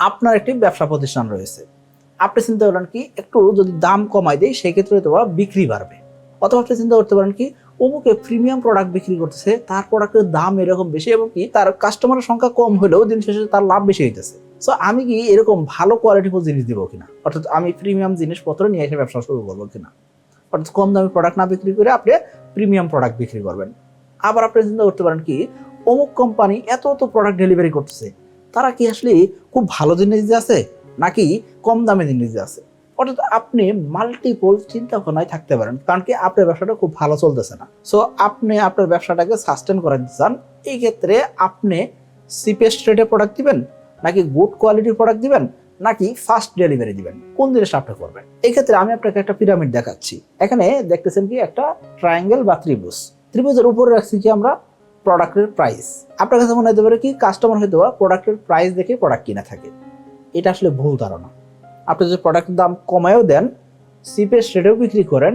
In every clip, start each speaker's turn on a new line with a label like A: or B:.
A: আপনার একটি ব্যবসা প্রতিষ্ঠান রয়েছে, আপনি চিন্তা করেন কি একটু যদি দাম কমাই দেয় সেই ক্ষেত্রে হয়তো বিক্রি বাড়বে। অথবা আপনি চিন্তা করতে পারেন কি অমুকে প্রিমিয়াম প্রোডাক্ট বিক্রি করতেছে, তার প্রোডাক্টের দাম এরকম বেশি এবং কি তার কাস্টমারের সংখ্যা কম হলেও দিন শেষে তার লাভ বেশি হইতেছে। সো আমি কি এরকম ভালো কোয়ালিটিফুল জিনিস দিব কিনা, অর্থাৎ আমি প্রিমিয়াম জিনিসপত্র নিয়ে এসে ব্যবসা শুরু করবো কিনা। অর্থাৎ কম দামি প্রোডাক্ট না বিক্রি করে আপনি প্রিমিয়াম প্রোডাক্ট বিক্রি করবেন। আবার আপনি চিন্তা করতে পারেন কি অমুক কোম্পানি এত প্রোডাক্ট ডেলিভারি করতেছে, তারা কি আসলে খুব ভালো জিনিস দিয়ে আছে নাকি কম দামে জিনিস দিয়ে আছে। অর্থাৎ আপনি মাল্টিপল চিন্তা ভাবনায় থাকতে পারেন, কারণ কি আপনার ব্যবসাটা খুব ভালো চলতেছে না। সো আপনি আপনার ব্যবসাটাকে সাস্টেন করাতে চান, এই ক্ষেত্রে আপনি চিপেস্ট রেটে প্রোডাক্ট দিবেন নাকি গুড কোয়ালিটির প্রোডাক্ট দিবেন নাকি ফাস্ট ডেলিভারি দিবেন, কোন জিনিসটা আপনি করবেন। এই ক্ষেত্রে আমি আপনাকে একটা পিরামিড দেখাচ্ছি। এখানে দেখতেছেন কি একটা ট্রায়াঙ্গেল বা ত্রিভুজ, ত্রিভুজের উপরে রাখছি কি আমরা প্রোডাক্টের প্রাইস। আপনার কাছে মনে হতে পারে কি কাস্টমার হয়তো প্রোডাক্টের প্রাইস দেখে প্রোডাক্ট কিনা থাকে, এটা আসলে ভুল ধারণা। আপনি যদি প্রোডাক্টের দাম কমায়ও দেন, চিপেস্ট রেটেও বিক্রি করেন,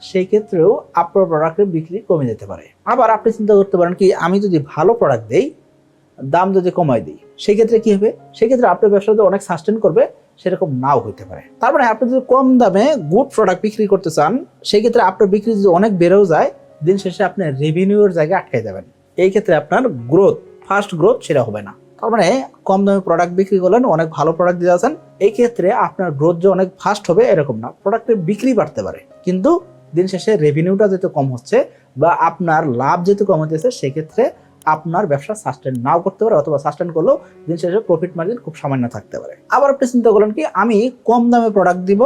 A: সেই ক্ষেত্রেও আপনার প্রোডাক্টের বিক্রি কমে যেতে পারে। আবার আপনি চিন্তা করতে পারেন কি আমি যদি ভালো প্রোডাক্ট দেই, দাম যদি কমাই দিই, সেই ক্ষেত্রে কি হবে, সেই ক্ষেত্রে আপনার ব্যবসা যদি অনেক সাস্টেন করবে, সেরকম নাও হইতে পারে। তার মানে আপনি যদি কম দামে গুড প্রোডাক্ট বিক্রি করতে চান, সেই ক্ষেত্রে আপনার বিক্রি যদি অনেক বেড়েও যায়, দিন শেষে আপনি রেভিনিউর জায়গায় আটকে যাবেন। এই ক্ষেত্রে আপনার গ্রোথ, ফাস্ট গ্রোথ সেটা হবে না। তার মানে কম দামে প্রোডাক্ট বিক্রি করলেন, অনেক ভালো প্রোডাক্ট দিয়ে আছেন, এই ক্ষেত্রে আপনার গ্রোথ যে অনেক ফাস্ট হবে এরকম না। প্রোডাক্টের বিক্রি বাড়তে পারে, কিন্তু দিন শেষে রেভিনিউটা যেহেতু কম হচ্ছে বা আপনার লাভ যেহেতু কম হতেছে, সেক্ষেত্রে আপনার ব্যবসা সাস্টেন নাও করতে পারে, অথবা সাস্টেন করলেও দিন শেষে প্রফিট মার্জিন খুব সামান্য থাকতে পারে। আবার আপনি চিন্তা করলেন কি আমি কম দামে প্রোডাক্ট দিব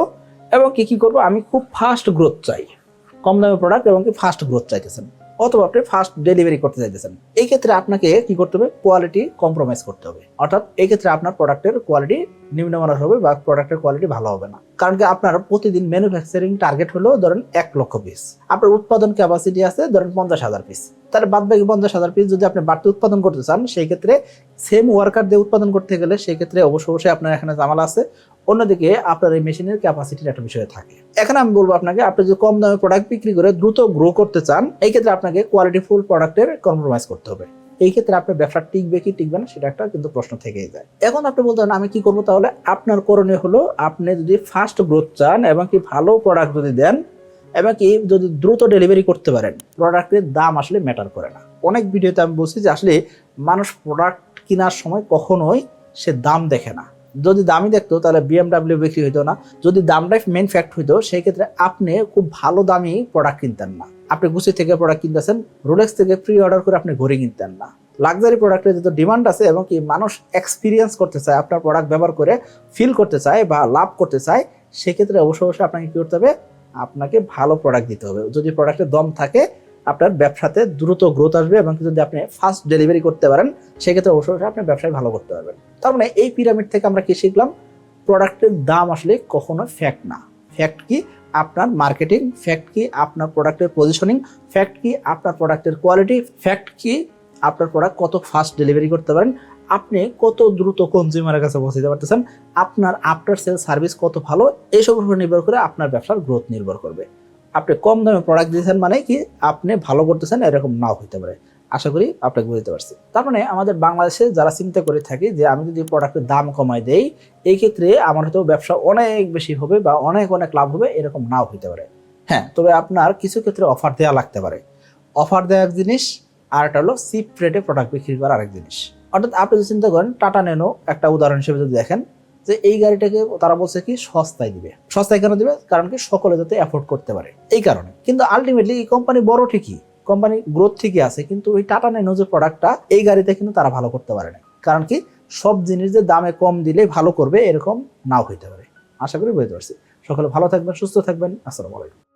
A: এবং কি করবো, আমি খুব ফাস্ট গ্রোথ চাই, কম দামে প্রোডাক্ট এবং কি ফাস্ট গ্রোথ চাইতেছেন, অথবা আপনি ফাস্ট ডেলিভারি করতে চাইতেছেন। এই ক্ষেত্রে আপনাকে কি করতে হবে, কোয়ালিটি কম্প্রোমাইজ করতে হবে। অর্থাৎ এই ক্ষেত্রে আপনার প্রোডাক্টের কোয়ালিটি নিম্নমানের হবে বা প্রোডাক্টের কোয়ালিটি ভালো হবে না, কারণ কি আপনার প্রতিদিন ম্যানুফ্যাকচারিং টার্গেট হলো ধরেন 1 লক্ষ পিস, আপনার উৎপাদন ক্যাপাসিটি আছে ধরেন 50,000 পিস। তাহলে বাদ বাকি 50,000 পিস যদি আপনি বাড়তি উৎপাদন করতে চান, সেই ক্ষেত্রে সেম ওয়ার্কার দিয়ে উৎপাদন করতে গেলে সেই ক্ষেত্রে অবশ্যই আপনার এখানে ঝামেলা আছে। অন্যদিকে আপনার এই মেশিনের ক্যাপাসিটির একটা বিষয় থাকে। এখানে আমি বলবো আপনাকে, আপনি যদি কম দামে প্রোডাক্ট বিক্রি করে দ্রুত গ্রো করতে চান, এই ক্ষেত্রে আপনাকে কোয়ালিটিফুল প্রোডাক্টের কম্প্রোমাইজ করতে হবে। এই ক্ষেত্রে আপনার ব্যবসা টিকবে কি টিকবে না সেটা একটা কিন্তু প্রশ্ন থেকেই যায়। এখন আপনি বলতে পারেন আমি কি করবো, তাহলে আপনার করণীয় হলো আপনি যদি ফাস্ট গ্রোথ চান এবং কি ভালো প্রোডাক্ট যদি দেন এবং কি যদি দ্রুত ডেলিভারি করতে পারেন, প্রোডাক্টের দাম আসলে ম্যাটার করে না। অনেক ভিডিওতে আমি বলছি যে আসলে মানুষ প্রোডাক্ট কেনার সময় কখনোই সে দাম দেখে না। যদি দামি দেখতো তাহলে BMW বিক্রি হইতো না। যদি দামটাই মেইন ফ্যাক্ট হইতো, সেই ক্ষেত্রে আপনি খুব ভালো দামি প্রোডাক্ট কিনতেন না। আপনি গুচি থেকে প্রোডাক্ট কিনতেছেন, রোলেক্স থেকে প্রি অর্ডার করে আপনি ঘড়ি কিনতেন না। লাক্সারি প্রোডাক্টের যেহেতু ডিমান্ড আছে এবং কি মানুষ এক্সপিরিয়েন্স করতে চায়, আপনার প্রোডাক্ট ব্যবহার করে ফিল করতে চায় বা লাভ করতে চায়, সেক্ষেত্রে অবশ্যই আপনাকে কি করতে হবে, আপনাকে ভালো প্রোডাক্ট দিতে হবে। যদি প্রোডাক্টের দম থাকে, আপনার ব্যবসাতে দ্রুত গ্রোথ আসবে এবং যদি আপনি ফাস্ট ডেলিভারি করতে পারেন, সেক্ষেত্রে অবশ্যই আপনি ব্যবসায় ভালো করতে পারবেন। তার মানে এই পিরামিড থেকে আমরা কি শিখলাম, প্রোডাক্টের দাম আসলে কখনো ফ্যাক্ট না। ফ্যাক্ট কি আপনার মার্কেটিং, ফ্যাক্ট কি আপনার প্রোডাক্টের পজিশনিং, ফ্যাক্ট কি আপনার প্রোডাক্টের কোয়ালিটি, ফ্যাক্ট কি আপনার প্রোডাক্ট কত ফাস্ট ডেলিভারি করতে পারেন, আপনি কত দ্রুত কনজিউমারের কাছে পৌঁছাতে পারতেছেন, আপনার আফটার সেল সার্ভিস কত ভালো, এইসবের উপর নির্ভর করে আপনার ব্যবসার গ্রোথ নির্ভর করবে। আপনি কম দামে প্রোডাক্ট দিয়েছেন মানে কি আপনি ভালো করতেছেন, এরকম নাও হইতে পারে। আশা করি আপনাকে বুঝতে পারছি। তার মানে আমাদের বাংলাদেশে যারা চিন্তা করে থাকে যে আমি যদি প্রোডাক্টের দাম কমাই দেই, এই ক্ষেত্রে আমার হয়তো ব্যবসা অনেক বেশি হবে বা অনেক লাভ হবে, এরকম নাও হইতে পারে। হ্যাঁ, তবে আপনার কিছু ক্ষেত্রে অফার দেওয়া লাগতে পারে। অফার দেওয়া এক জিনিস, আর একটা হলো চিপ রেটে প্রোডাক্ট বিক্রি করা আরেক জিনিস। অর্থাৎ আপনি যদি চিন্তা করেন টাটা ন্যানো একটা উদাহরণ হিসেবে যদি দেখেন, যে এই গাড়িটাকে তারা বলছে কি সস্তায় দিবে। সস্তায় কেন দিবে, কারণ কি সকলে যাতে অ্যাফোর্ড করতে পারে, এই কারণে। কিন্তু আলটিমেটলি এই কোম্পানি বড় ঠিকই, কোম্পানি গ্রোথ ঠিকই আছে, কিন্তু ওই টাটা ন্যানো যে প্রোডাক্টটা, এই গাড়িতে কিন্তু তারা ভালো করতে পারে না। কারণ কি সব জিনিস যে দামে কম দিলে ভালো করবে এরকম নাও হইতে পারে। আশা করি বুঝতে পারছি। সকলে ভালো থাকবেন, সুস্থ থাকবেন। আসসালামু আলাইকুম।